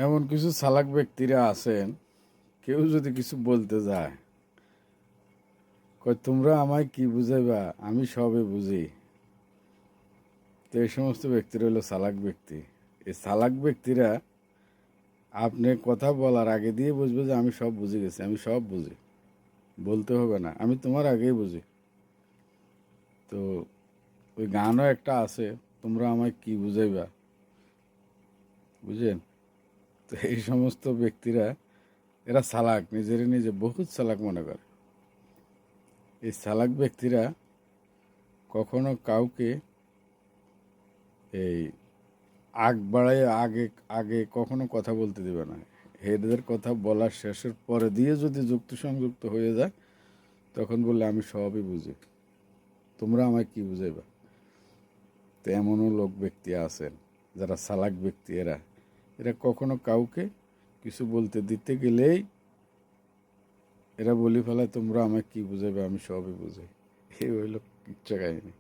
এমন কিছু চালাক ব্যক্তিরা আছেন, কেউ যদি কিছু বলতে যায়, কয় তোমরা আমায় কি বুঝাইবা, আমি সবে বুঝি। তো এই সমস্ত ব্যক্তিরা হলো চালাক ব্যক্তি। এই চালাক ব্যক্তিরা আপনি কথা বলার আগে দিয়ে বুঝবে যে আমি সব বুঝে গেছি, আমি সব বুঝি, বলতে হবে না, আমি তোমার আগেই বুঝি। তো ওই গানও একটা আছে, তোমরা আমায় কি বুঝাইবা, বুঝেন? তো এই সমস্ত ব্যক্তিরা, এরা চালাক, নিজেরই নিজে বহুত চালাক মনে করে। এই চালাক ব্যক্তিরা কখনো কাউকে এই আগ বাড়ায় আগে আগে কখনো কথা বলতে দেবে না। এদের কথা বলার শেষের পরে দিয়ে যদি যুক্তি সংযুক্ত হয়ে যায়, তখন বললে আমি সবই বুঝি, তোমরা আমায় কি বুঝাইবা। তো এমনও লোক ব্যক্তি আছেন যারা চালাক ব্যক্তি। এরা এরা কখনো কাউকে কিছু বলতে দিতে গেলেই এরা বলি ফেলায় তোমরা আমায় কি বুঝাইবে, আমি সবই বুঝি। এই হইল কিচ্ছা কাহিনী।